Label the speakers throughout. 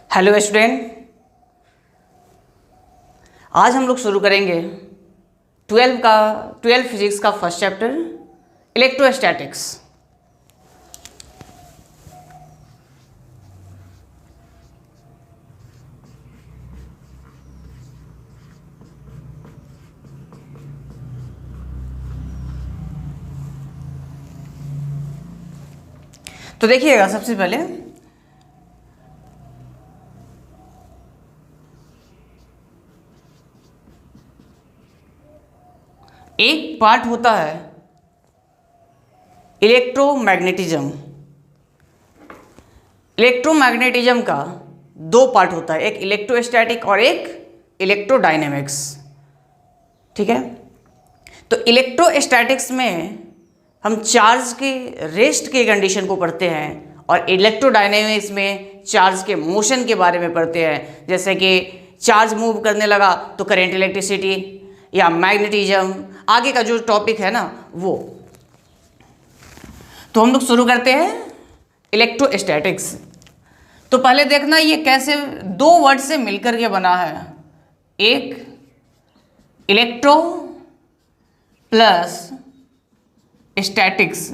Speaker 1: Hello student, आज हम लोग शुरू करेंगे 12 फिजिक्स का फर्स्ट चैप्टर इलेक्ट्रोस्टैटिक्स। तो देखिएगा, सबसे पहले एक पार्ट होता है इलेक्ट्रोमैग्नेटिज्म। इलेक्ट्रोमैग्नेटिज्म का दो पार्ट होता है, एक इलेक्ट्रोस्टैटिक और एक इलेक्ट्रोडायनेमिक्स। ठीक है, तो इलेक्ट्रोस्टैटिक्स में हम चार्ज के रेस्ट के कंडीशन को पढ़ते हैं और इलेक्ट्रोडायनेमिक्स में चार्ज के मोशन के बारे में पढ़ते हैं। जैसे कि चार्ज मूव करने लगा तो करंट, इलेक्ट्रिसिटी या मैग्नेटिज्म, आगे का जो टॉपिक है ना वो। तो हम लोग शुरू करते हैं इलेक्ट्रोस्टैटिक्स। तो पहले देखना ये कैसे दो वर्ड से मिलकर के बना है, एक इलेक्ट्रो प्लस स्टैटिक्स।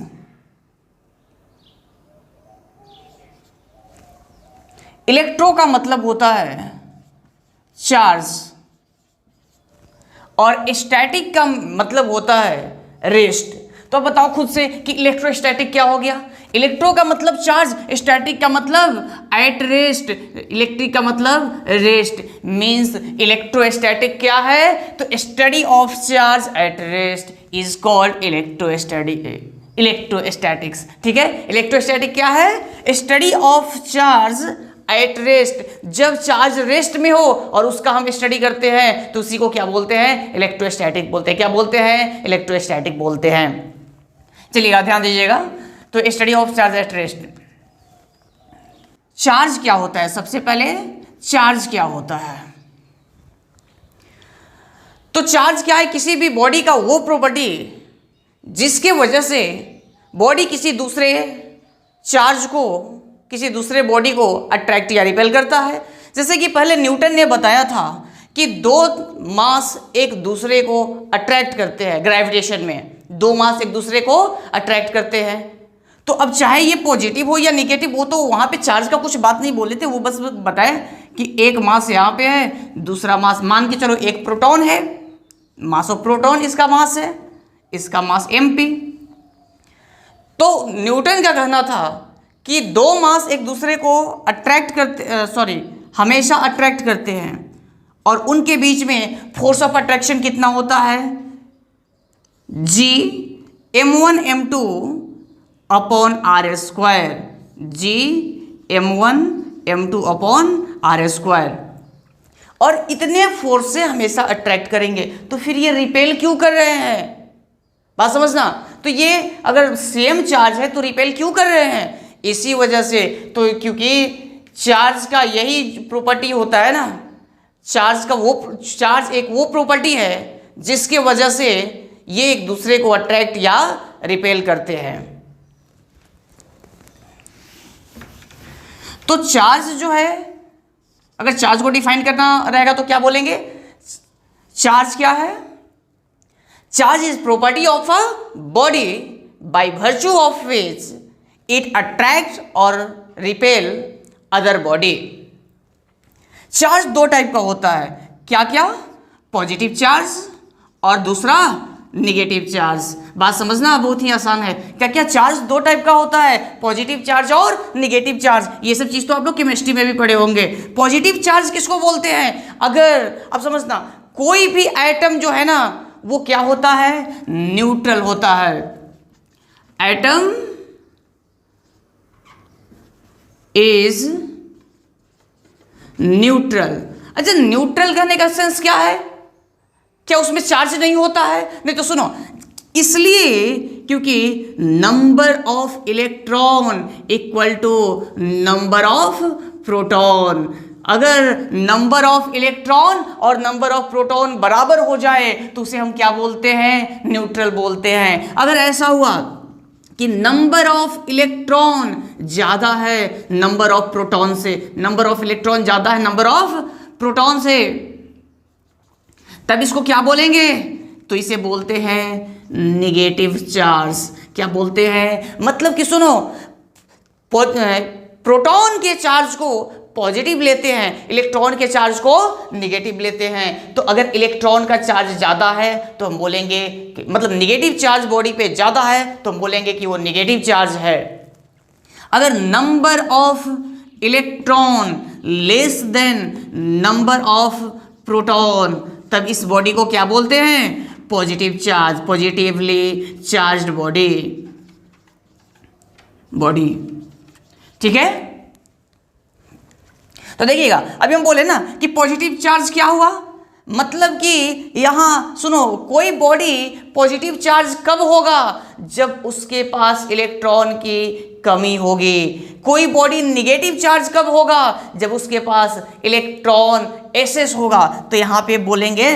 Speaker 1: इलेक्ट्रो का मतलब होता है चार्ज और स्टैटिक का मतलब होता है रेस्ट। तो बताओ खुद से कि इलेक्ट्रोस्टैटिक क्या हो गया। इलेक्ट्रो का मतलब चार्ज, स्टैटिक का मतलब एट रेस्ट, इलेक्ट्रिक का मतलब रेस्ट। मींस इलेक्ट्रोस्टैटिक क्या है, तो study of charge at rest is called electrostatics. ठीक है, इलेक्ट्रोस्टैटिक क्या है, study of charge at rest. जब चार्ज रेस्ट में हो और उसका हम स्टडी करते हैं तो उसी को क्या बोलते हैं, इलेक्ट्रोस्टैटिक बोलते हैं। क्या बोलते हैं, इलेक्ट्रोस्टैटिक बोलते हैं। चलिएगा ध्यान दीजिएगा। तो study of charge at rest. Charge क्या होता है, सबसे पहले चार्ज क्या होता है। तो चार्ज क्या है, किसी भी बॉडी का वो प्रॉपर्टी जिसके वजह से बॉडी किसी दूसरे चार्ज को, किसी दूसरे बॉडी को अट्रैक्ट या रिपेल करता है। जैसे कि पहले न्यूटन ने बताया था कि दो मास एक दूसरे को अट्रैक्ट करते हैं, ग्रेविटेशन में दो मास एक दूसरे को अट्रैक्ट करते हैं। तो अब चाहे ये पॉजिटिव हो या निगेटिव हो, तो वहाँ पे चार्ज का कुछ बात नहीं बोले थे, वो बस बताया कि एक मास यहाँ पे है, दूसरा मास, मान के चलो एक प्रोटॉन है, मास ऑफ प्रोटॉन इसका मास है, इसका मास mp। तो न्यूटन का कहना था कि दो मास एक दूसरे को अट्रैक्ट करते, हमेशा अट्रैक्ट करते हैं और उनके बीच में फोर्स ऑफ अट्रैक्शन कितना होता है, G m1 m2 upon R square, G m1 m2 upon R square. और इतने फोर्स से हमेशा अट्रैक्ट करेंगे, तो फिर ये रिपेल क्यों कर रहे हैं, बात समझना। तो ये अगर सेम चार्ज है तो रिपेल क्यों कर रहे हैं, इसी वजह से। तो क्योंकि चार्ज का यही प्रॉपर्टी होता है ना, चार्ज एक वो प्रॉपर्टी है जिसके वजह से ये एक दूसरे को अट्रैक्ट या रिपेल करते हैं। तो चार्ज जो है, अगर चार्ज को डिफाइन करना रहेगा तो क्या बोलेंगे, चार्ज क्या है, charge is property of a body by virtue of which it attract और रिपेल अदर बॉडी। चार्ज दो टाइप का होता है, क्या क्या, पॉजिटिव चार्ज और दूसरा निगेटिव चार्ज। बात समझना बहुत ही आसान है। क्या क्या चार्ज दो टाइप का होता है, पॉजिटिव चार्ज और निगेटिव चार्ज। ये सब चीज तो आप लोग केमिस्ट्री में भी पढ़े होंगे। पॉजिटिव चार्ज किसको बोलते हैं, अगर अब समझना कोई भी एटम जो है ना वो क्या होता है, न्यूट्रल होता है। Atom is neutral. अच्छा, न्यूट्रल कहने का सेंस क्या है, क्या उसमें चार्ज नहीं होता है, नहीं तो सुनो, इसलिए क्योंकि number of electron equal to number of proton. अगर नंबर ऑफ इलेक्ट्रॉन और नंबर ऑफ प्रोटॉन बराबर हो जाए तो उसे हम क्या बोलते हैं, न्यूट्रल बोलते हैं। अगर ऐसा हुआ कि नंबर ऑफ इलेक्ट्रॉन ज्यादा है नंबर ऑफ प्रोटॉन से, नंबर ऑफ इलेक्ट्रॉन ज्यादा है नंबर ऑफ प्रोटॉन से, तब इसको क्या बोलेंगे? तो इसे बोलते हैं निगेटिव चार्ज। क्या बोलते हैं? मतलब कि सुनो, प्रोटॉन के चार्ज को पॉजिटिव लेते हैं, इलेक्ट्रॉन के चार्ज को निगेटिव लेते हैं। तो अगर इलेक्ट्रॉन का चार्ज ज़्यादा है तो हम बोलेंगे मतलब निगेटिव चार्ज बॉडी पे ज़्यादा है तो हम बोलेंगे कि वो निगेटिव चार्ज है। अगर number of electron less than number of proton, तब इस बॉडी को क्या बोलते हैं? Positive charge, positively charged body. ठीक है, तो देखिएगा अभी हम बोले ना कि पॉजिटिव चार्ज क्या हुआ, मतलब कि यहां सुनो, कोई बॉडी पॉजिटिव चार्ज कब होगा? जब उसके पास इलेक्ट्रॉन की कमी होगी। कोई बॉडी निगेटिव चार्ज कब होगा? जब उसके पास इलेक्ट्रॉन एक्सेस होगा। तो यहां पे बोलेंगे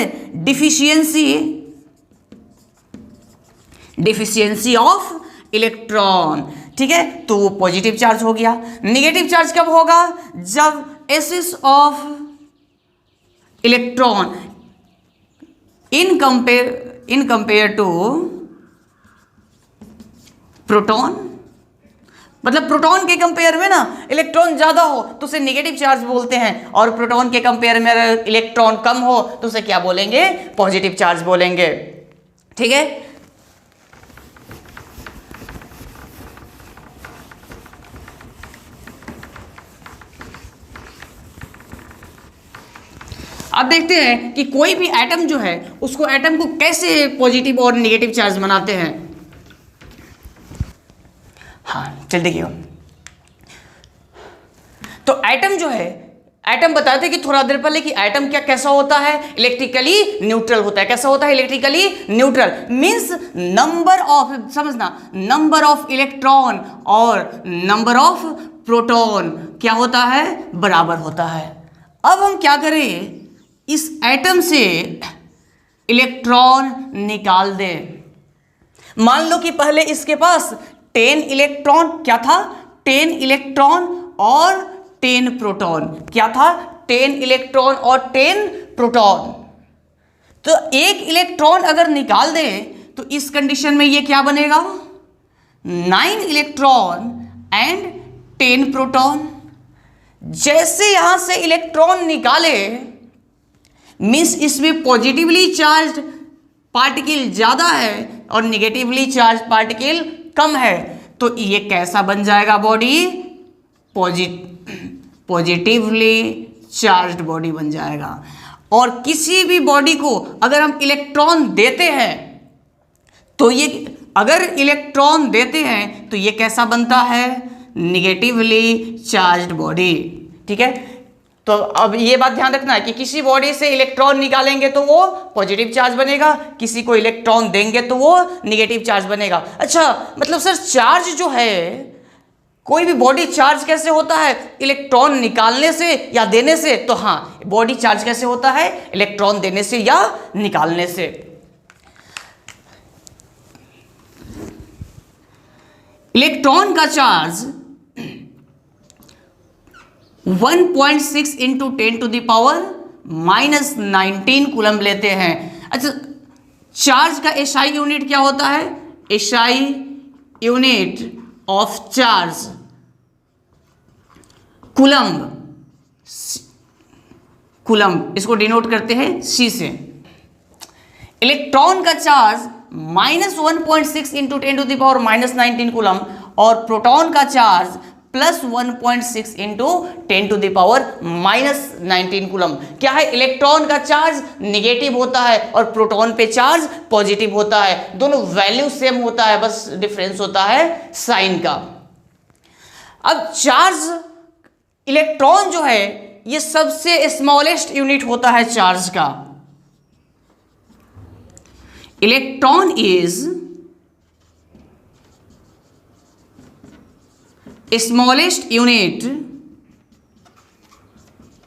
Speaker 1: डिफिशियंसी ऑफ इलेक्ट्रॉन। ठीक है, तो वो पॉजिटिव चार्ज हो गया। निगेटिव चार्ज कब होगा? जब excess of electron in compare to proton, मतलब प्रोटॉन के कंपेयर में ना इलेक्ट्रॉन ज्यादा हो तो उसे निगेटिव चार्ज बोलते हैं, और प्रोटॉन के कंपेयर में अगर इलेक्ट्रॉन कम हो तो उसे क्या बोलेंगे? पॉजिटिव चार्ज बोलेंगे। ठीक है, अब देखते हैं कि कोई भी एटम जो है उसको एटम को कैसे पॉजिटिव और नेगेटिव चार्ज बनाते हैं। हाँ चल देखिए, तो एटम जो है, एटम बताते हैं कि थोड़ा देर पहले कि एटम क्या कैसा होता है? इलेक्ट्रिकली न्यूट्रल होता है। कैसा होता है? Electrically neutral. Means number of, समझना, नंबर ऑफ इलेक्ट्रॉन और नंबर ऑफ प्रोटॉन क्या होता है? बराबर होता है। अब हम क्या करें, इस एटम से इलेक्ट्रॉन निकाल दें। मान लो कि पहले इसके पास 10 इलेक्ट्रॉन, क्या था? 10 इलेक्ट्रॉन और 10 प्रोटॉन। क्या था? 10 इलेक्ट्रॉन और 10 प्रोटॉन। तो एक इलेक्ट्रॉन अगर निकाल दें तो इस कंडीशन में ये क्या बनेगा? 9 इलेक्ट्रॉन एंड 10 प्रोटॉन। जैसे यहां से इलेक्ट्रॉन निकाले, मीन्स इसमें पॉजिटिवली चार्ज पार्टिकल ज्यादा है और निगेटिवली चार्ज पार्टिकल कम है। तो ये कैसा बन जाएगा बॉडी? पॉजिटिवली चार्ज्ड बॉडी बन जाएगा। और किसी भी बॉडी को अगर हम इलेक्ट्रॉन देते हैं तो ये, अगर इलेक्ट्रॉन देते हैं तो ये कैसा बनता है? Negatively charged body. ठीक है, तो अब ये बात ध्यान रखना है कि किसी बॉडी से इलेक्ट्रॉन निकालेंगे तो वो पॉजिटिव चार्ज बनेगा, किसी को इलेक्ट्रॉन देंगे तो वो निगेटिव चार्ज बनेगा। अच्छा, मतलब सर चार्ज जो है, कोई भी बॉडी चार्ज कैसे होता है? इलेक्ट्रॉन निकालने से या देने से? तो हाँ, बॉडी चार्ज कैसे होता है? इलेक्ट्रॉन देने से या निकालने से। इलेक्ट्रॉन का charge 1.6 into 10 to the power -19 coulomb लेते हैं। अच्छा, चार्ज का एसआई यूनिट क्या होता है? SI unit of charge coulomb, इसको डिनोट करते हैं सी से। इलेक्ट्रॉन का charge -1.6 into 10 to the power -19 coulomb और प्रोटॉन का charge +1.6 into 10 to the power -19 coulomb. क्या है? इलेक्ट्रॉन का चार्ज निगेटिव होता है और प्रोटॉन पे चार्ज पॉजिटिव होता है। दोनों वैल्यू सेम होता है, बस डिफरेंस होता है साइन का। अब चार्ज, इलेक्ट्रॉन जो है ये सबसे स्मॉलेस्ट यूनिट होता है चार्ज का। Electron is smallest unit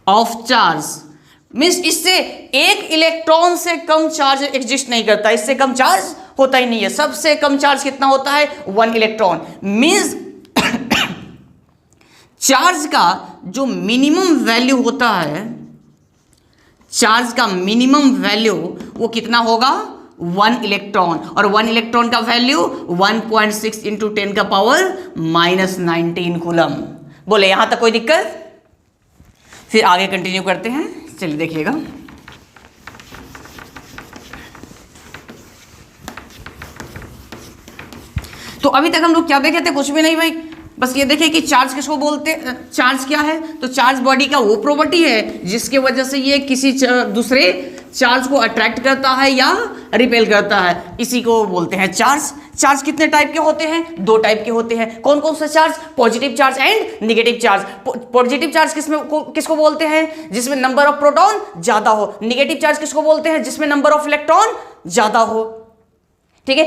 Speaker 1: of charge. Means इससे एक इलेक्ट्रॉन से कम चार्ज एग्जिस्ट नहीं करता, इससे कम चार्ज होता ही नहीं है। सबसे कम चार्ज कितना होता है? 1 इलेक्ट्रॉन। मींस चार्ज का जो मिनिमम वैल्यू होता है, चार्ज का मिनिमम वैल्यू वो कितना होगा? 1 इलेक्ट्रॉन। और 1 इलेक्ट्रॉन का वैल्यू 1.6 इंटू 10 का पावर -19 कूलम। बोले यहां तक कोई दिक्कत? फिर आगे कंटिन्यू करते हैं, चलिए देखिएगा। तो अभी तक हम लोग क्या देखे थे? कुछ भी नहीं भाई, बस ये देखे कि चार्ज किसको बोलते हैं, चार्ज क्या है? तो चार्ज बॉडी का वो प्रॉपर्टी है जिसके वजह से ये किसी दूसरे चार्ज को अट्रैक्ट करता है या रिपेल करता है, इसी को बोलते हैं चार्ज। चार्ज कितने टाइप के होते हैं? 2 टाइप के होते हैं। कौन कौन से charge? Positive charge and negative charge. Positive charge किसको बोलते हैं? जिसमें नंबर ऑफ प्रोटॉन ज्यादा हो। निगेटिव चार्ज किसको बोलते हैं? जिसमें नंबर ऑफ इलेक्ट्रॉन ज्यादा हो। ठीक है,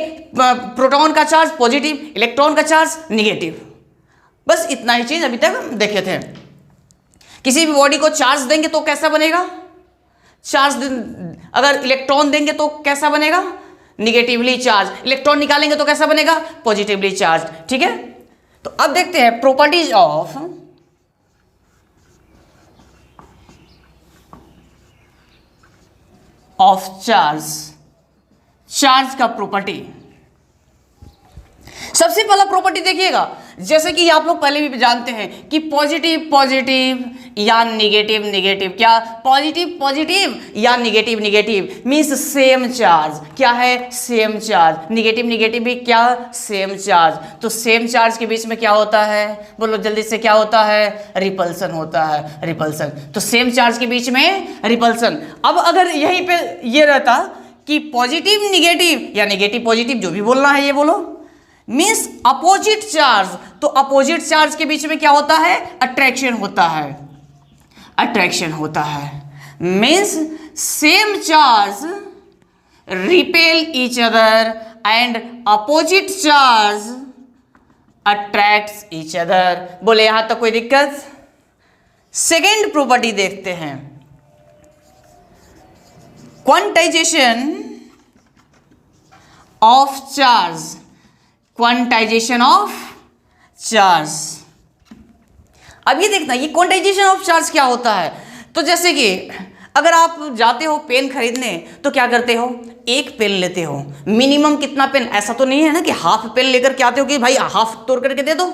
Speaker 1: प्रोटॉन का चार्ज पॉजिटिव, इलेक्ट्रॉन का चार्ज निगेटिव। बस इतना ही चीज अभी तक हम देखे थे। किसी भी बॉडी को चार्ज देंगे तो कैसा बनेगा? चार्ज अगर इलेक्ट्रॉन देंगे तो कैसा बनेगा? Negatively charge. इलेक्ट्रॉन निकालेंगे तो कैसा बनेगा? Positively charge. ठीक है, तो अब देखते हैं प्रॉपर्टीज ऑफ चार्ज। चार्ज का प्रॉपर्टी, सबसे पहला प्रॉपर्टी देखिएगा, जैसे कि आप लोग पहले भी जानते हैं कि पॉजिटिव पॉजिटिव या निगेटिव निगेटिव, क्या पॉजिटिव पॉजिटिव या negative negative means same charge. क्या है? Same charge. निगेटिव निगेटिव भी क्या? Same charge. तो सेम चार्ज के बीच में क्या होता है? बोलो जल्दी से, क्या होता है? रिपल्सन होता है, रिपल्सन। तो सेम चार्ज के बीच में रिपल्सन। अब अगर यहीं पे ये रहता कि पॉजिटिव निगेटिव या निगेटिव पॉजिटिव, जो भी बोलना है ये बोलो, मीन्स अपोजिट चार्ज, तो अपोजिट चार्ज के बीच में क्या होता है? अट्रैक्शन होता है, अट्रैक्शन होता है। Means same charge repel each other and opposite charge attracts each other. बोले यहां तक कोई दिक्कत? सेकेंड प्रॉपर्टी देखते हैं, quantization of charge. Quantization of charge. अब ये देखना, ये क्वांटाइजेशन ऑफ चार्ज क्या होता है? तो जैसे कि अगर आप जाते हो पेन खरीदने तो क्या करते हो? एक पेन लेते हो। मिनिमम कितना पेन? ऐसा तो नहीं है ना कि हाफ पेन लेकर के आते हो कि भाई हाफ तोड़ करके दे दो,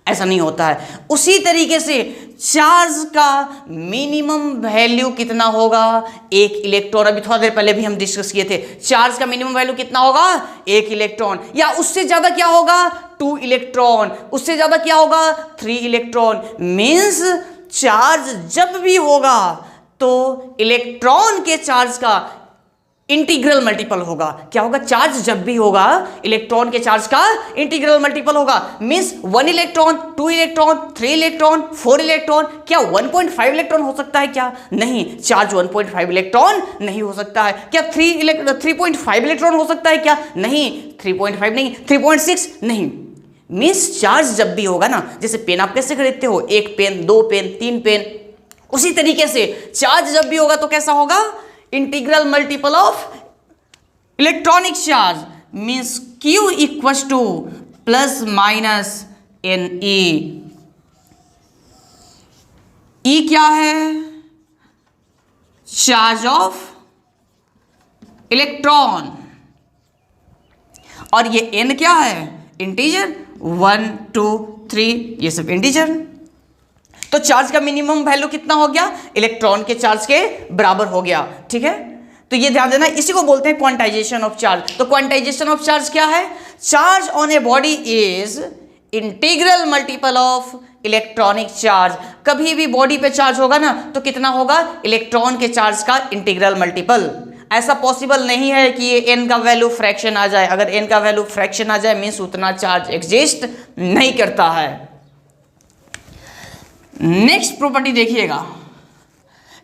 Speaker 1: ऐसा नहीं होता है। उसी तरीके से चार्ज का मिनिमम वैल्यू कितना होगा? 1 इलेक्ट्रॉन। अभी थोड़ा देर पहले भी हम डिस्कस किए थे, चार्ज का मिनिमम वैल्यू कितना होगा? 1 इलेक्ट्रॉन। या उससे ज्यादा क्या होगा? 2 इलेक्ट्रॉन। उससे ज्यादा क्या होगा? 3 इलेक्ट्रॉन। मीन्स चार्ज जब भी होगा तो इलेक्ट्रॉन के चार्ज का इंटीग्रल मल्टीपल होगा। क्या होगा? चार्ज जब भी होगा इलेक्ट्रॉन के चार्ज का इंटीग्रल मल्टीपल होगा। Means 1 electron, 2 electron, 3 electron, 4 electron. क्या 1.5 इलेक्ट्रॉन हो सकता है क्या? नहीं, चार्ज 1.5 इलेक्ट्रॉन नहीं हो सकता है। क्या 3.5 इलेक्ट्रॉन हो सकता है क्या? नहीं, 3.5 नहीं, 3.6 नहीं। मींस चार्ज जब भी होगा ना, जैसे पेन आप कैसे खरीदते हो? 1 पेन, 2 पेन, 3 पेन, उसी तरीके से चार्ज जब भी होगा तो कैसा होगा? Integral multiple of electronic charge. Means Q equals two plus minus NE। E क्या है? Charge of electron. और ये N क्या है? इंटीजर। 1, 2, 3 ये सब इंटीजर। तो चार्ज का मिनिमम वैल्यू कितना हो गया? इलेक्ट्रॉन के चार्ज के बराबर हो गया। ठीक है, तो ये ध्यान देना, इसी को बोलते हैं क्वांटाइजेशन ऑफ चार्ज। तो क्वांटाइजेशन ऑफ चार्ज क्या है? Charge on a body is integral multiple of electronic charge. कभी भी बॉडी पे चार्ज होगा ना तो कितना होगा? इलेक्ट्रॉन के चार्ज का इंटीग्रल मल्टीपल। ऐसा पॉसिबल नहीं है कि ये n का वैल्यू फ्रैक्शन आ जाए। अगर n का वैल्यू फ्रैक्शन आ जाए मीन्स उतना चार्ज एग्जिस्ट नहीं करता है। नेक्स्ट प्रॉपर्टी देखिएगा,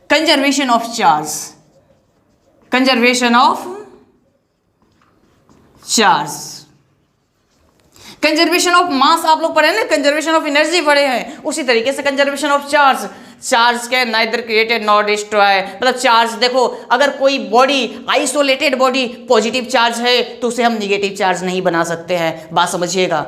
Speaker 1: conservation of charge. Conservation of charge, conservation of mass आप लोग पढ़े ना, कंजर्वेशन ऑफ एनर्जी पढ़े हैं, उसी तरीके से conservation of charge. Charge can neither created nor destroy, मतलब चार्ज देखो, अगर कोई body isolated body positive charge है तो उसे हम निगेटिव चार्ज नहीं बना सकते हैं, बात समझिएगा,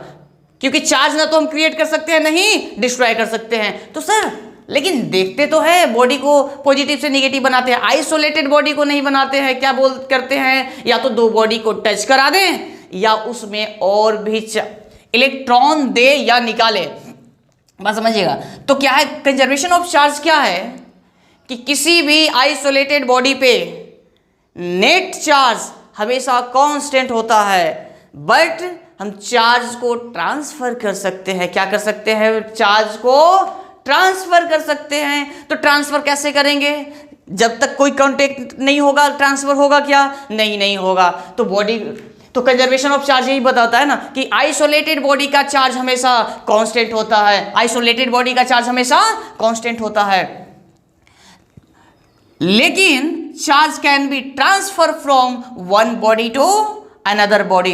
Speaker 1: क्योंकि चार्ज ना तो हम क्रिएट कर सकते हैं नहीं डिस्ट्रॉय कर सकते हैं। तो सर लेकिन देखते तो है बॉडी को पॉजिटिव से निगेटिव बनाते हैं, आइसोलेटेड बॉडी को नहीं बनाते हैं, क्या बोल करते हैं, या तो दो बॉडी को टच करा दें या उसमें और भी इलेक्ट्रॉन दे या निकाले, बात समझिएगा। तो क्या है कंजर्वेशन ऑफ चार्ज, क्या है कि किसी भी आइसोलेटेड बॉडी पे नेट चार्ज हमेशा कांस्टेंट होता है, बट हम चार्ज को ट्रांसफर कर सकते हैं, क्या कर सकते हैं, चार्ज को ट्रांसफर कर सकते हैं। तो ट्रांसफर कैसे करेंगे, जब तक कोई कांटेक्ट नहीं होगा ट्रांसफर होगा क्या, नहीं होगा। तो बॉडी, तो कंजर्वेशन ऑफ चार्ज यही बताता है ना कि आइसोलेटेड बॉडी का चार्ज हमेशा कांस्टेंट होता है, आइसोलेटेड बॉडी का चार्ज हमेशा कांस्टेंट होता है, लेकिन charge can be transfer from one body to another body.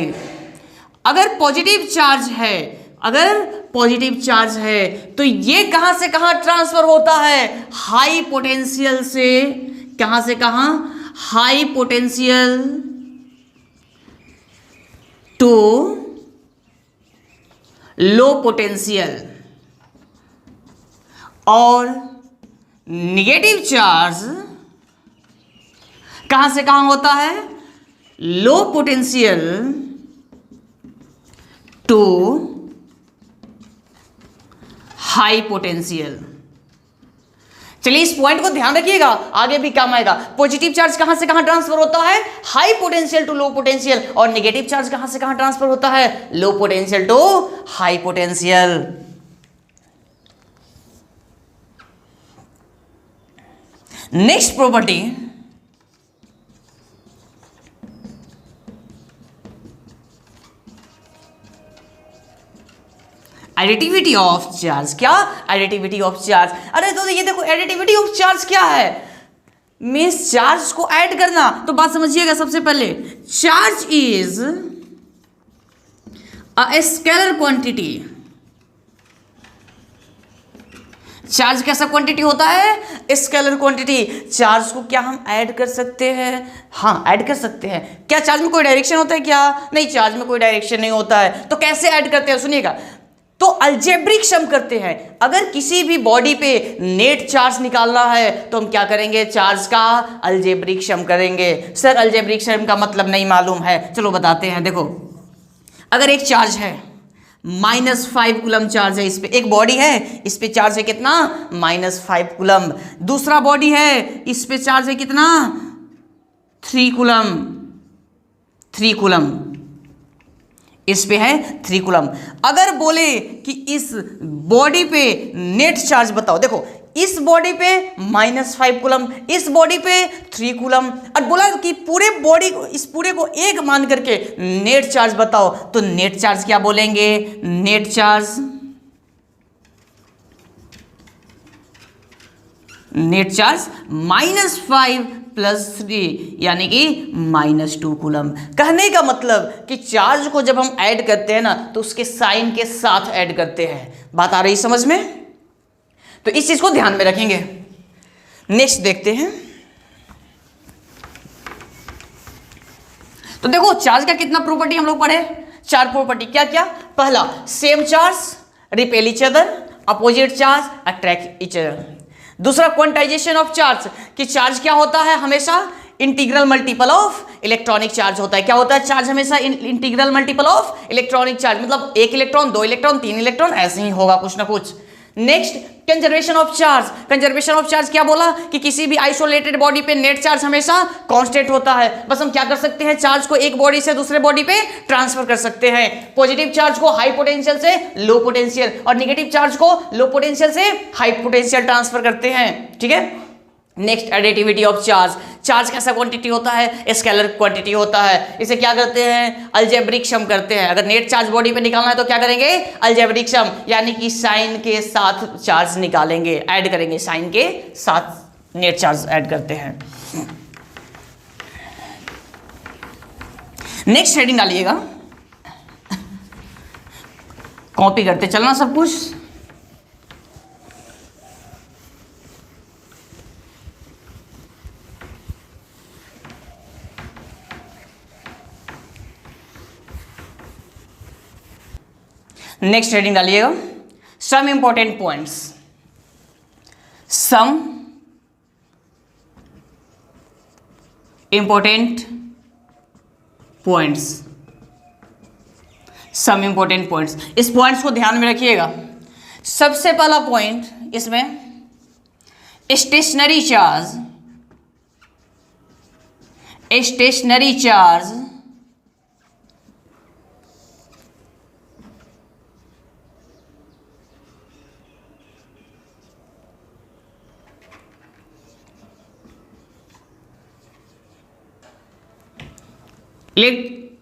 Speaker 1: अगर पॉजिटिव चार्ज है, अगर पॉजिटिव चार्ज है तो ये कहां से कहां ट्रांसफर होता है, हाई पोटेंशियल से, कहां से कहां, high potential to low potential, और निगेटिव चार्ज कहां से कहां होता है, low potential to high potential. चलिए इस पॉइंट को ध्यान रखिएगा, आगे भी काम आएगा। पॉजिटिव चार्ज कहां से कहां ट्रांसफर होता है, high potential to low potential, और नेगेटिव चार्ज कहां से कहां ट्रांसफर होता है, low potential to high potential. Next property, additivity of charge, क्या, एडिटिविटी ऑफ चार्ज। अरे तो ये देखो एडिटिविटी ऑफ चार्ज क्या है, मीन्स चार्ज को ऐड करना। तो बात समझिएगा, सबसे पहले charge is a scalar quantity. Charge कैसा क्वांटिटी होता है, स्केलर क्वांटिटी। चार्ज को क्या हम ऐड कर सकते हैं, हाँ ऐड कर सकते हैं। क्या चार्ज में कोई डायरेक्शन होता है क्या, नहीं चार्ज में कोई डायरेक्शन नहीं होता है। तो कैसे ऐड करते हैं सुनिएगा, तो अलजेब्रिक सम करते हैं। अगर किसी भी बॉडी पे नेट चार्ज निकालना है तो हम क्या करेंगे, चार्ज का अलजेब्रिक सम करेंगे। सर अलजेब्रिक सम का मतलब नहीं मालूम है, चलो बताते हैं। देखो अगर एक चार्ज है -5 कूलम चार्ज है, इस पे एक बॉडी है, इस पे चार्ज है कितना, -5 कूलम। दूसरा बॉडी है, इस पे चार्ज है कितना, 3 कूलम, 3 कूलम, इस पे है 3 कूलम। अगर बोले कि इस बॉडी पे नेट चार्ज बताओ, देखो इस बॉडी पे -5 कूलम, इस बॉडी पे 3 कूलम, और बोला कि पूरे बॉडी को, इस पूरे को एक मान करके नेट चार्ज बताओ, तो नेट चार्ज क्या बोलेंगे, नेट चार्ज, नेट चार्ज -5 + 3 यानी कि -2 कूलम। कहने का मतलब कि चार्ज को जब हम ऐड करते हैं ना तो उसके साइन के साथ ऐड करते हैं। बात आ रही समझ में, तो इस चीज को ध्यान में रखेंगे। नेक्स्ट देखते हैं। तो देखो चार्ज का कितना प्रॉपर्टी हम लोग पढ़े, 4 प्रॉपर्टी। क्या क्या, पहला same charge repel each other, opposite charge attract each other. दूसरा क्वांटाइजेशन ऑफ चार्ज, कि चार्ज क्या होता है, हमेशा integral multiple of electronic charge होता है। क्या होता है, चार्ज हमेशा integral multiple of electronic charge, मतलब 1 इलेक्ट्रॉन, 2 इलेक्ट्रॉन, 3 इलेक्ट्रॉन, ऐसे ही होगा कुछ ना कुछ। Next conservation of charge. Conservation of charge क्या बोला कि किसी भी आइसोलेटेड बॉडी पे नेट चार्ज हमेशा कांस्टेंट होता है। बस हम क्या कर सकते हैं, चार्ज को एक बॉडी से दूसरे बॉडी पे ट्रांसफर कर सकते हैं। पॉजिटिव चार्ज को हाई पोटेंशियल से लो पोटेंशियल, और नेगेटिव चार्ज को लो पोटेंशियल से हाई पोटेंशियल ट्रांसफर करते हैं। ठीक है। Next additivity of charge. Charge कैसा क्वांटिटी होता है, स्केलर क्वांटिटी होता है। इसे क्या करते हैं, अलजेब्रिक सम करते हैं। अगर नेट चार्ज बॉडी पे निकालना है तो क्या करेंगे, अलजेब्रिक सम, यानी कि साइन के साथ चार्ज निकालेंगे, ऐड करेंगे, साइन के साथ नेट चार्ज ऐड करते हैं। नेक्स्ट हेडिंग डालिएगा, कॉपी करते चलना सब कुछ। नेक्स्ट हेडिंग डालिएगा, some important points, some important points, some important points. इस पॉइंट्स को ध्यान में रखिएगा। सबसे पहला पॉइंट इसमें stationary charge, stationary charge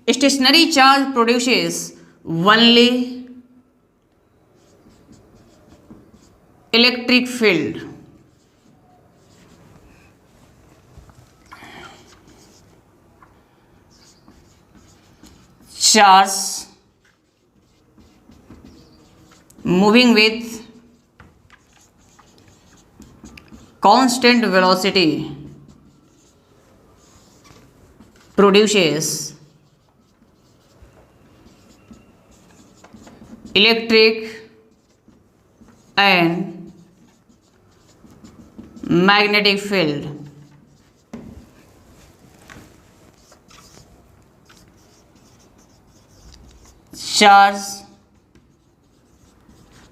Speaker 1: stationary charge produces only electric field. Charge moving with constant velocity produces electric and magnetic field. Charge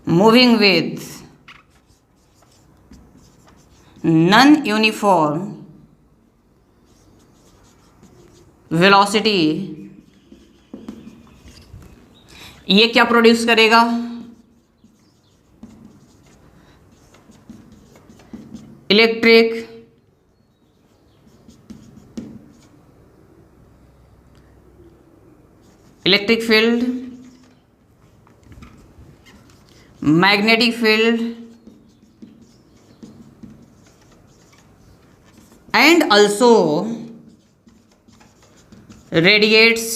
Speaker 1: moving with non-uniform velocity, ये क्या प्रोड्यूस करेगा? Electric field, magnetic field and also radiates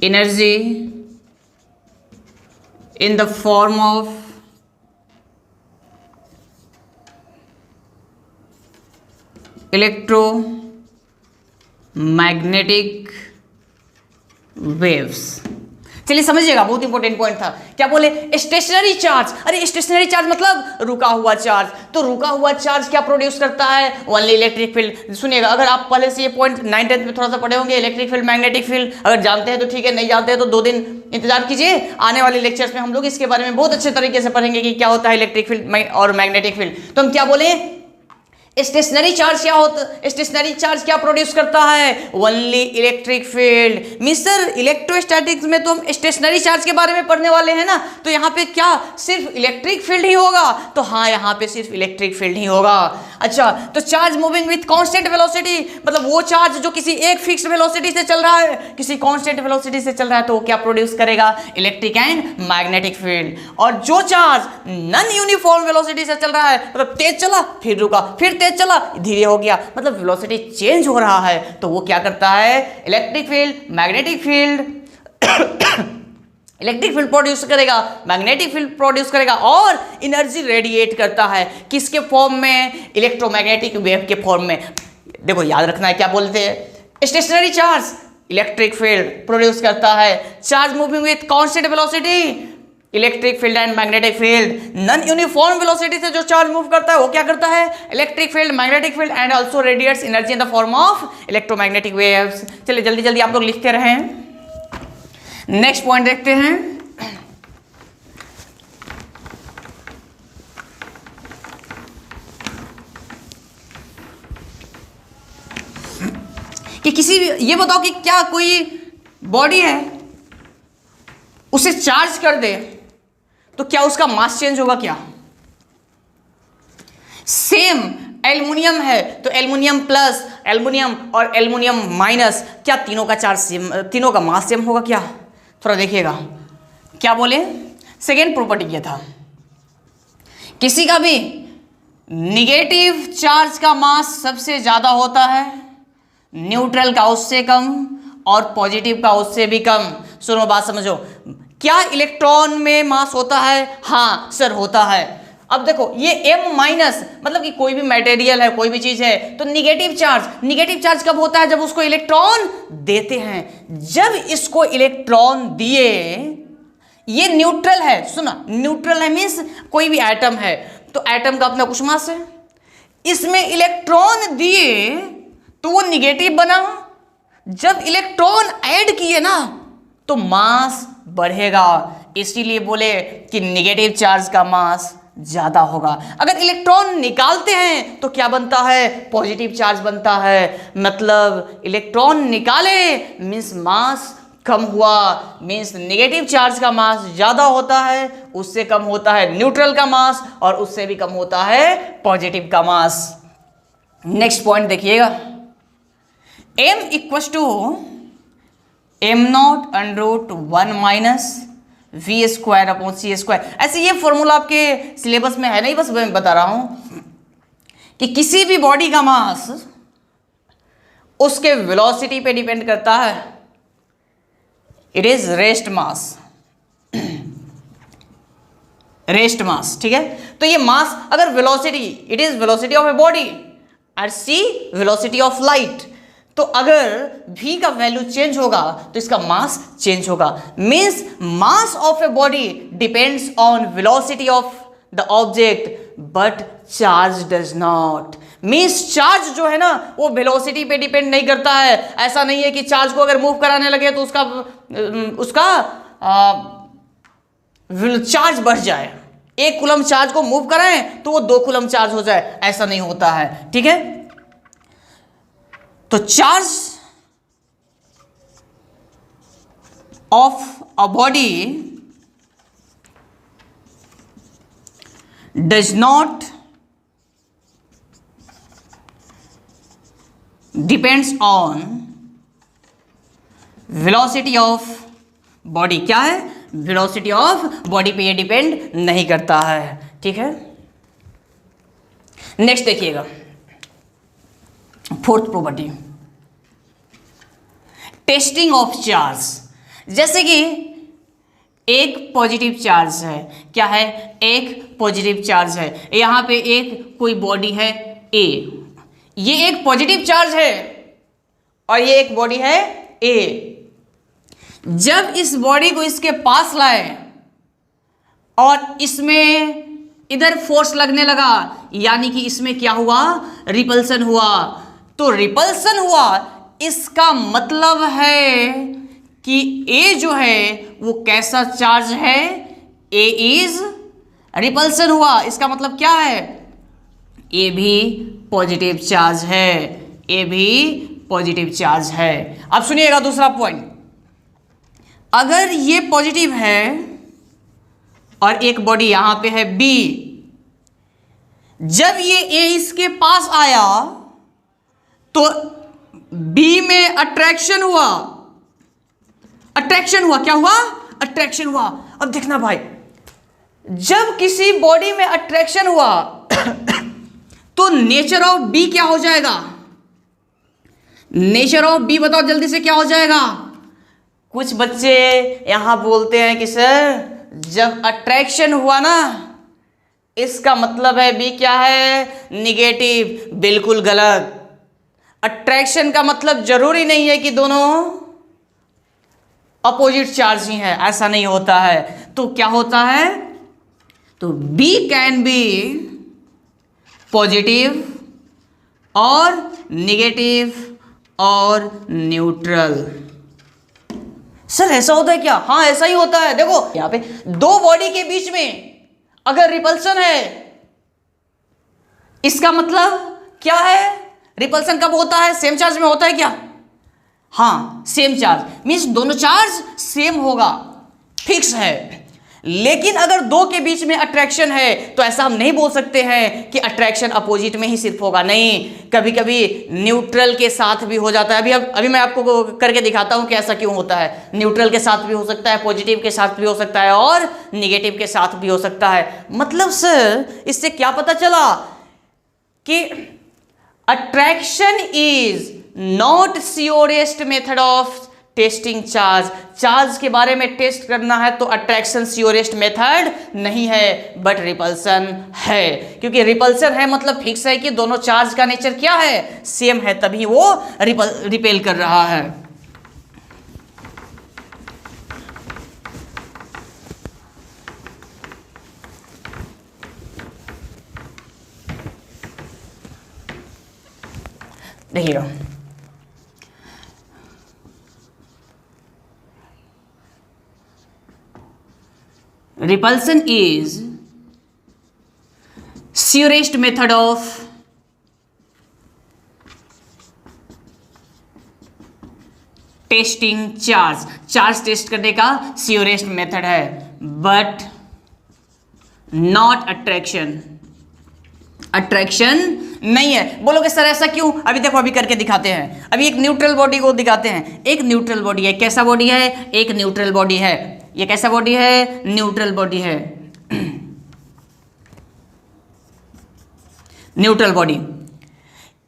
Speaker 1: energy in the form of electromagnetic waves। चलिए समझिएगा, बहुत important point था। क्या बोले? Stationary charge. अरे स्टेशनरी चार्ज मतलब रुका हुआ चार्ज। तो रुका हुआ चार्ज क्या प्रोड्यूस करता है? Only electric field. सुनिएगा, अगर आप पहले से ये पॉइंट 9th 10th में थोड़ा सा पढ़े होंगे, इलेक्ट्रिक फील्ड, मैग्नेटिक फील्ड, अगर जानते हैं तो ठीक है, नहीं जानते हैं तो 2 दिन इंतजार कीजिए। आने वाले लेक्चर्स में हम लोग इसके बारे में बहुत अच्छे तरीके से पढ़ेंगे कि क्या होता है इलेक्ट्रिक फील्ड और मैग्नेटिक फील्ड। तो हम क्या बोले? स्टेशनरी चार्ज क्या होता, स्टेशनरी चार्ज क्या प्रोड्यूस करता है? Only electric field. Mister electrostatics में तो हम स्टेशनरी चार्ज के बारे में पढ़ने वाले हैं ना, तो यहाँ पे क्या सिर्फ इलेक्ट्रिक फील्ड ही होगा? तो हाँ, यहाँ पे सिर्फ इलेक्ट्रिक फील्ड ही होगा। अच्छा, तो charge moving with constant velocity मतलब वो चार्ज जो किसी एक फिक्स्ड वेलोसिटी से चल रहा है, किसी कांस्टेंट वेलोसिटी से चल रहा है, तो वो क्या प्रोड्यूस करेगा? Electric and magnetic field. और जो चार्ज नॉन यूनिफॉर्म वेलोसिटी से चल रहा है, मतलब तेज चला फिर रुका, फिर तेज चला धीरे हो गया, मतलब वेलोसिटी चेंज हो रहा है, तो वो क्या करता है? Electric field, magnetic field electric field produce करेगा, मैग्नेटिक फील्ड प्रोड्यूस करेगा और एनर्जी रेडिएट करता है। किसके फॉर्म में? इलेक्ट्रोमैग्नेटिक वेव के फॉर्म में। देखो याद रखना है, क्या बोलते हैं? Stationary charge electric field produce करता है, charge moving with constant velocity electric field and magnetic field. Non uniform velocity से जो चार्ज मूव करता है वो क्या करता है? Electric field, magnetic field and also radiates energy in the form of electromagnetic waves. चलिए जल्दी जल्दी आप लोग लिखते रहें। नेक्स्ट पॉइंट देखते हैं। कि किसी भी, ये बताओ कि क्या कोई बॉडी है उसे चार्ज कर दे तो क्या उसका मास चेंज होगा? क्या सेम एल्युमिनियम है तो एल्युमिनियम प्लस एल्युमिनियम और एल्युमिनियम माइनस, क्या तीनों का चार्ज सेम, तीनों का मास सेम होगा? क्या थोड़ा देखिएगा, क्या बोले? सेकेंड प्रॉपर्टी ये था, किसी का भी निगेटिव चार्ज का मास सबसे ज्यादा होता है, न्यूट्रल का उससे कम और पॉजिटिव का उससे भी कम। सुनो बात समझो, क्या इलेक्ट्रॉन में मास होता है? हाँ सर होता है। अब देखो ये M माइनस मतलब कि कोई भी मटेरियल है, कोई भी चीज है, तो निगेटिव चार्ज कब होता है? जब उसको इलेक्ट्रॉन देते हैं। जब इसको इलेक्ट्रॉन दिए, ये न्यूट्रल है, सुना, न्यूट्रल है मीन्स कोई भी एटम है, तो एटम का अपना कुछ मास है, इसमें इलेक्ट्रॉन दिए तो वो निगेटिव बना। जब इलेक्ट्रॉन ऐड किए ना तो मास बढ़ेगा, इसीलिए बोले कि निगेटिव चार्ज का मास ज्यादा होगा। अगर इलेक्ट्रॉन निकालते हैं तो क्या बनता है? पॉजिटिव चार्ज बनता है। मतलब इलेक्ट्रॉन निकाले मीन्स मास कम हुआ, मीन्स निगेटिव चार्ज का मास ज्यादा होता है, उससे कम होता है न्यूट्रल का मास, और उससे भी कम होता है पॉजिटिव का मास। नेक्स्ट पॉइंट देखिएगा, m equal to m0 under root 1 minus v square upon c square. ऐसे ये फॉर्मूला आपके सिलेबस में है नहीं, बस मैं बता रहा हूं कि किसी भी बॉडी का मास उसके वेलोसिटी पे डिपेंड करता है। It is rest mass, rest mass, ठीक है। तो ये मास अगर velocity, it is velocity of a body और c वेलोसिटी ऑफ लाइट, तो अगर v का वैल्यू चेंज होगा तो इसका मास चेंज होगा। Means mass of a body depends on velocity of the object but charge does not. Means charge जो है ना वो वेलोसिटी पे डिपेंड नहीं करता है। ऐसा नहीं है कि चार्ज को अगर मूव कराने लगे तो उसका चार्ज बढ़ जाए। 1 कूलम चार्ज को मूव कराएं तो वो 2 कूलम चार्ज हो जाए, ऐसा नहीं होता है, ठीक है। तो charge of a body does not depends on velocity of body. क्या है? वेलोसिटी ऑफ बॉडी पे ये डिपेंड नहीं करता है, ठीक है। नेक्स्ट देखिएगा, fourth property, testing of charge. जैसे कि एक पॉजिटिव चार्ज है, क्या है? एक पॉजिटिव चार्ज है। यहां पे एक कोई बॉडी है A, ये एक पॉजिटिव चार्ज है और ये एक बॉडी है A। जब इस बॉडी को इसके पास लाए और इसमें इधर फोर्स लगने लगा, यानी कि इसमें क्या हुआ? रिपल्सन हुआ। तो रिपल्सन हुआ, इसका मतलब है कि A जो है वो कैसा चार्ज है? A इज रिपल्सन हुआ, इसका मतलब क्या है? A भी पॉजिटिव चार्ज है, A भी पॉजिटिव चार्ज है। अब सुनिएगा दूसरा पॉइंट, अगर ये पॉजिटिव है और एक बॉडी यहां पे है B, जब ये A इसके पास आया तो B में अट्रैक्शन हुआ। अट्रैक्शन हुआ, क्या हुआ? अट्रैक्शन हुआ। अब देखना भाई, जब किसी बॉडी में अट्रैक्शन हुआ तो नेचर ऑफ B क्या हो जाएगा? नेचर ऑफ B बताओ जल्दी से, क्या हो जाएगा? कुछ बच्चे यहां बोलते हैं कि सर जब अट्रैक्शन हुआ ना इसका मतलब है B क्या है? निगेटिव। बिल्कुल गलत। अट्रैक्शन का मतलब जरूरी नहीं है कि दोनों अपोजिट चार्ज ही है, ऐसा नहीं होता है। तो क्या होता है? तो B कैन बी पॉजिटिव और निगेटिव और न्यूट्रल। सर ऐसा होता है क्या? हाँ ऐसा ही होता है। देखो यहां पे दो बॉडी के बीच में अगर रिपल्सन है, इसका मतलब क्या है? रिपल्सन कब होता है? सेम चार्ज में होता है क्या? हाँ सेम चार्ज, मीन्स दोनों चार्ज सेम होगा, फिक्स है। लेकिन अगर दो के बीच में अट्रैक्शन है तो ऐसा हम नहीं बोल सकते हैं कि अट्रैक्शन अपोजिट में ही सिर्फ होगा। नहीं, कभी कभी न्यूट्रल के साथ भी हो जाता है। अभी मैं आपको करके दिखाता हूं कि ऐसा क्यों होता है। न्यूट्रल के साथ भी हो सकता है, पॉजिटिव के साथ भी हो सकता है और निगेटिव के साथ भी हो सकता है। मतलब सर इससे क्या पता चला कि attraction is not surest method of testing charge, charge के बारे में टेस्ट करना है तो अट्रैक्शन स्योरेस्ट मेथड नहीं है बट रिपल्सन है, क्योंकि रिपल्सन है मतलब फिक्स है कि दोनों चार्ज का नेचर क्या है, सेम है, तभी वो रिपेल कर रहा है। देखिएगा, repulsion is surest method of testing charge, charge test करने का surest मेथड है बट नॉट अट्रैक्शन, अट्रैक्शन नहीं है। बोलोगे सर ऐसा क्यों? अभी देखो, अभी करके दिखाते हैं। अभी एक न्यूट्रल बॉडी को दिखाते हैं, एक न्यूट्रल बॉडी है, कैसा बॉडी है, एक न्यूट्रल बॉडी है, ये कैसा बॉडी है, न्यूट्रल बॉडी है, न्यूट्रल बॉडी।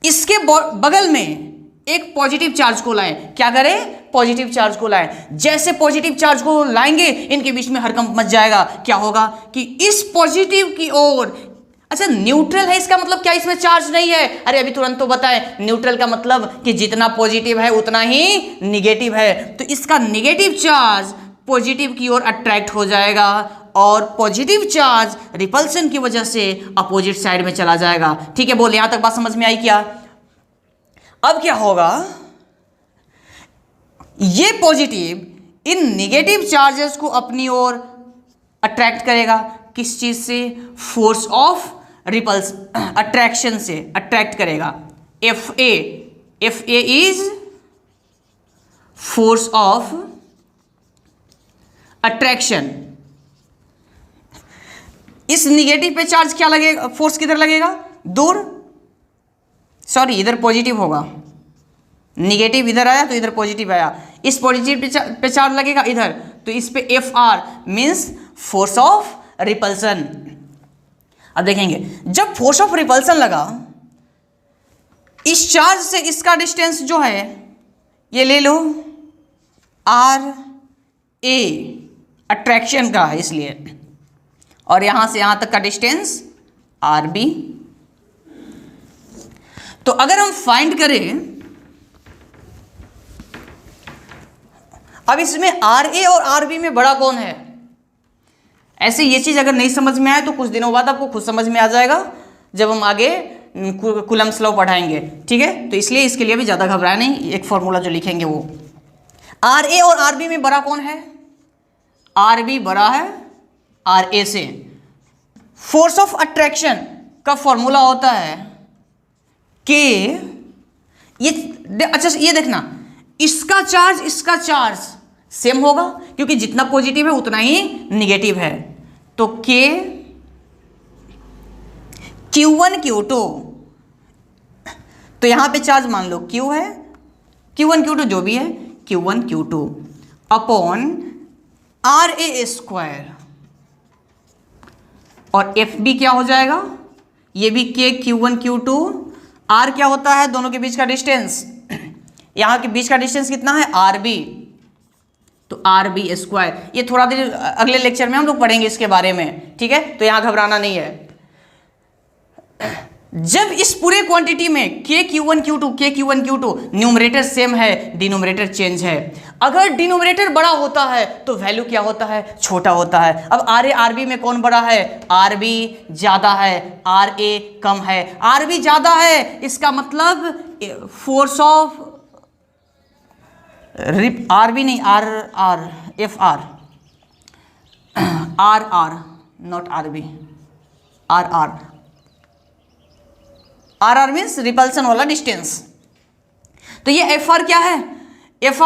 Speaker 1: इसके बगल में एक पॉजिटिव चार्ज को लाएं, क्या करें, पॉजिटिव चार्ज को लाएं। जैसे पॉजिटिव चार्ज को लाएंगे इनके बीच में हड़कंप मच जाएगा, क्या होगा कि इस पॉजिटिव की ओर, अच्छा न्यूट्रल है इसका मतलब क्या इसमें चार्ज नहीं है? अरे अभी तुरंत तो बताएं, न्यूट्रल का मतलब कि जितना पॉजिटिव है उतना ही निगेटिव है, तो इसका निगेटिव चार्ज पॉजिटिव की ओर अट्रैक्ट हो जाएगा और पॉजिटिव चार्ज रिपल्सन की वजह से अपोजिट साइड में चला जाएगा। ठीक है, बोल, यहां तक बात समझ में आई क्या? अब क्या होगा, ये पॉजिटिव इन निगेटिव चार्जेस को अपनी ओर अट्रैक्ट करेगा, किस चीज से, फोर्स ऑफ रिपल्स, अट्रैक्शन से अट्रैक्ट करेगा। F A is force of attraction. इस निगेटिव पे चार्ज क्या लगेगा, फोर्स किधर लगेगा, दूर, सॉरी इधर पॉजिटिव होगा, निगेटिव इधर आया तो इधर पॉजिटिव आया, इस पॉजिटिव पे चार्ज लगेगा इधर, तो इस पे F R means force of repulsion. अब देखेंगे, जब फोर्स ऑफ रिपल्सन लगा, इस चार्ज से इसका डिस्टेंस जो है ये ले लो आर ए, अट्रैक्शन का है इसलिए, और यहां से यहां तक का डिस्टेंस आर बी। तो अगर हम फाइंड करें, अब इसमें आर ए और आर बी में बड़ा कौन है, ऐसे ये चीज अगर नहीं समझ में आए तो कुछ दिनों बाद आपको खुद समझ में आ जाएगा जब हम आगे कूलम्स लॉ पढ़ाएंगे। ठीक है, तो इसलिए इसके लिए भी ज्यादा घबराए नहीं, एक फॉर्मूला जो लिखेंगे वो, आर ए और आर बी में बड़ा कौन है, आर बी बड़ा है आर ए से। फोर्स ऑफ अट्रैक्शन का फॉर्मूला होता है कि ये, अच्छा ये देखना, इसका चार्ज सेम होगा क्योंकि जितना पॉजिटिव है उतना ही निगेटिव है, तो के Q1 Q2, तो यहां पे चार्ज मान लो Q है, Q1 Q2 जो भी है, Q1 Q2 upon R A square, और एफ बी क्या हो जाएगा, ये भी के Q1 Q2, आर क्या होता है, दोनों के बीच का डिस्टेंस, यहां के बीच का डिस्टेंस कितना है, आर बी, तो आर बी स्क्वायर। ये थोड़ा देर अगले लेक्चर में हम लोग पढ़ेंगे इसके बारे में, ठीक है, तो यहां घबराना नहीं है। जब इस पूरे क्वांटिटी में के Q1 Q2 न्यूमरेटर सेम है, डिनोमिनेटर चेंज है। अगर डिनोमिनेटर बड़ा होता है तो वैल्यू क्या होता है, छोटा होता है। अब आर ए आर बी में कौन बड़ा है, आर बी ज्यादा है, आर ए कम है। आर बी ज्यादा है इसका मतलब फोर्स ऑफ आर बी नहीं, R R F R R not R B, R means repulsion वाला डिस्टेंस। तो ये एफ आर क्या है, एफ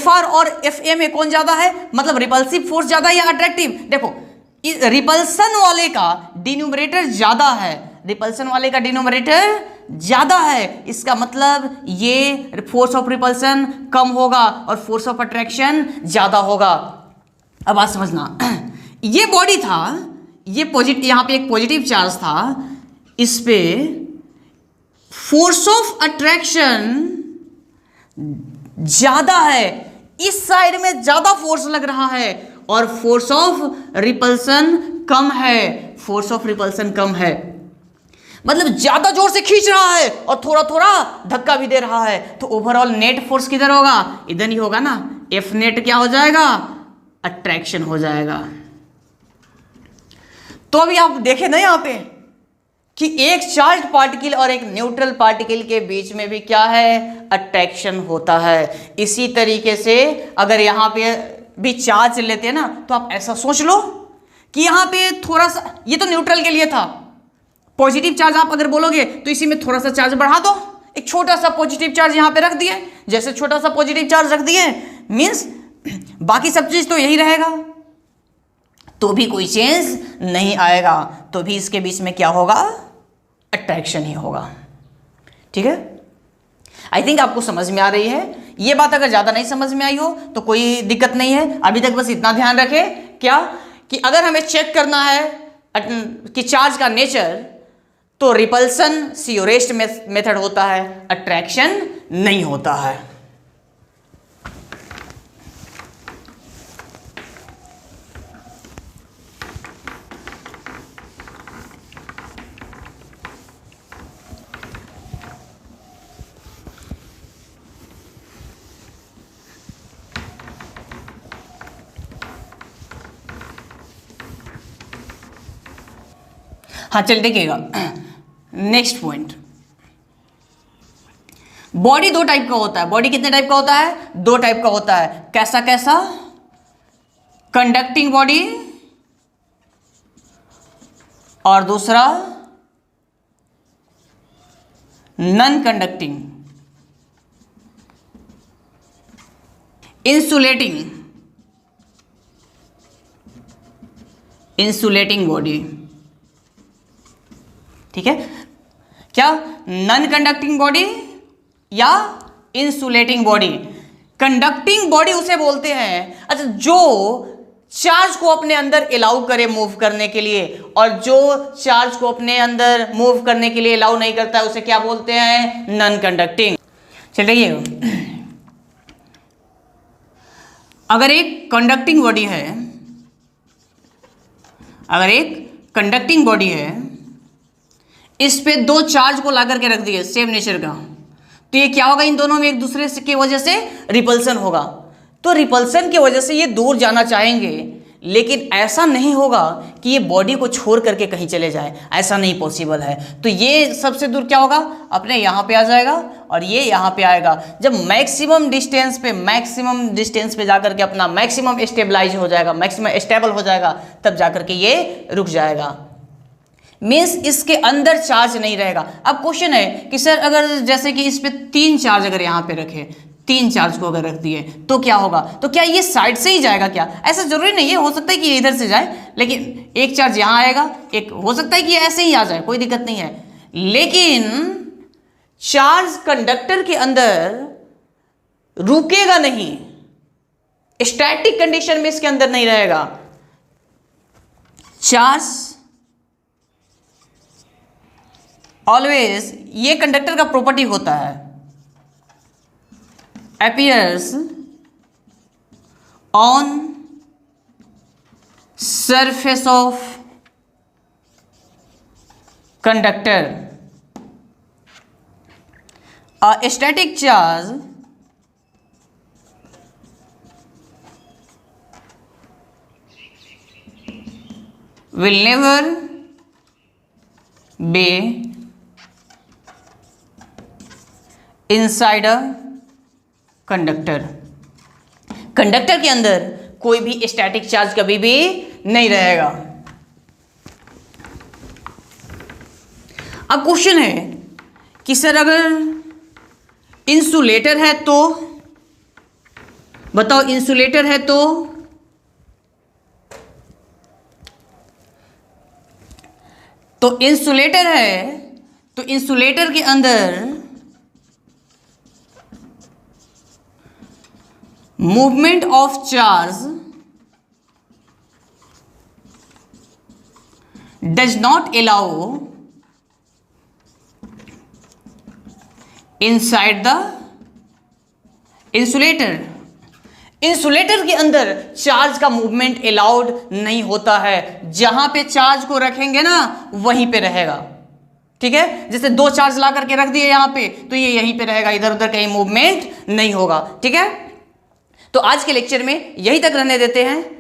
Speaker 1: आर और एफ ए में कौन ज्यादा है, मतलब रिपल्सिव फोर्स ज्यादा है या अट्रैक्टिव। देखो रिपल्सन वाले का डिनोमिनेटर ज्यादा है, रिपल्सन वाले का डिनोमिनेटर ज्यादा है, इसका मतलब ये फोर्स ऑफ रिपल्सन कम होगा और फोर्स ऑफ अट्रैक्शन ज्यादा होगा। अब बात समझना, ये बॉडी था, ये पॉजिटिव, यहां पे एक पॉजिटिव चार्ज था, इस पे फोर्स ऑफ अट्रैक्शन ज्यादा है, इस साइड में ज्यादा फोर्स लग रहा है और फोर्स ऑफ रिपल्सन कम है, फोर्स ऑफ रिपल्सन कम है, मतलब ज्यादा जोर से खींच रहा है और थोड़ा थोड़ा धक्का भी दे रहा है, तो ओवरऑल नेट फोर्स किधर होगा, इधर ही होगा ना, एफ नेट क्या हो जाएगा, अट्रैक्शन हो जाएगा। तो अभी आप देखें ना यहां पे कि एक चार्ज पार्टिकल और एक न्यूट्रल पार्टिकल के बीच में भी क्या है, अट्रैक्शन होता है। इसी तरीके से अगर यहां पे भी चार्ज लेते हैं ना, तो आप ऐसा सोच लो कि यहां पे थोड़ा सा, ये तो न्यूट्रल के लिए था, पॉजिटिव चार्ज आप अगर बोलोगे तो इसी में थोड़ा सा चार्ज बढ़ा दो, एक छोटा सा पॉजिटिव चार्ज यहां पे रख दिए, जैसे छोटा सा पॉजिटिव चार्ज रख दिए मींस बाकी सब चीज तो यही रहेगा, तो भी कोई चेंज नहीं आएगा, तो भी इसके बीच में क्या होगा, अट्रैक्शन ही होगा। ठीक है, आई थिंक आपको समझ में आ रही है। ये बात अगर ज्यादा नहीं समझ में आई हो तो कोई दिक्कत नहीं है, अभी तक बस इतना ध्यान रखें क्या, कि अगर हमें चेक करना है कि चार्ज का नेचर, तो रिपल्सन सियोरेस्ट मेथड होता है, अट्रैक्शन नहीं होता है। हाँ चल देखिएगा, नेक्स्ट पॉइंट, बॉडी दो टाइप का होता है। बॉडी कितने टाइप का होता है, दो टाइप का होता है। कैसा कैसा, कंडक्टिंग बॉडी और दूसरा नॉन कंडक्टिंग, इंसुलेटिंग बॉडी। ठीक है, क्या, नॉन कंडक्टिंग बॉडी या इंसुलेटिंग बॉडी। कंडक्टिंग बॉडी उसे बोलते हैं, अच्छा, जो चार्ज को अपने अंदर अलाउ करे मूव करने के लिए, और जो चार्ज को अपने अंदर मूव करने के लिए अलाउ नहीं करता है उसे क्या बोलते हैं, नॉन कंडक्टिंग। चलिए, अगर एक कंडक्टिंग बॉडी है, अगर एक कंडक्टिंग बॉडी है, इस पे दो चार्ज को ला करके रख दिए सेम नेचर का, तो ये क्या होगा, इन दोनों में एक दूसरे की वजह से रिपल्सन होगा। तो रिपल्सन की वजह से ये दूर जाना चाहेंगे, लेकिन ऐसा नहीं होगा कि ये बॉडी को छोड़ करके कहीं चले जाए, ऐसा नहीं पॉसिबल है। तो ये सबसे दूर क्या होगा, अपने यहाँ पे आ जाएगा और ये यहाँ पे आएगा। जब मैक्सिमम डिस्टेंस पे जाकर के अपना मैक्सिमम स्टेबलाइज हो जाएगा, मैक्सिमम स्टेबल हो जाएगा, तब जाकर के ये रुक जाएगा, मीन्स इसके अंदर चार्ज नहीं रहेगा। अब क्वेश्चन है कि सर अगर जैसे कि इस पे तीन चार्ज अगर यहाँ पे रखे, तीन चार्ज को अगर रख दिए तो क्या होगा, तो क्या ये साइड से ही जाएगा क्या, ऐसा जरूरी नहीं है, हो सकता है कि ये इधर से जाए, लेकिन एक चार्ज यहाँ आएगा, एक हो सकता है कि ये ऐसे ही आ जाए, कोई दिक्कत नहीं है। लेकिन चार्ज कंडक्टर के अंदर रुकेगा नहीं, स्टैटिक कंडीशन में इसके अंदर नहीं रहेगा। चार्ज ऑलवेज, ये कंडक्टर का प्रॉपर्टी होता है, appears on surface of conductor. A static charge will never be inside a conductor. Conductor के अंदर कोई भी स्टैटिक चार्ज कभी भी नहीं रहेगा। अब क्वेश्चन है कि सर अगर इंसुलेटर है तो बताओ, इंसुलेटर है तो इंसुलेटर है तो इंसुलेटर के अंदर movement of charge does not allow inside the insulator, insulator के अंदर चार्ज का मूवमेंट अलाउड नहीं होता है, जहां पे चार्ज को रखेंगे ना वहीं पे रहेगा। ठीक है, जैसे 2 चार्ज ला करके रख दिए यहां पे, तो ये यहीं पे रहेगा, इधर उधर कहीं मूवमेंट नहीं होगा। ठीक है, तो आज के लेक्चर में यहीं तक रहने देते हैं।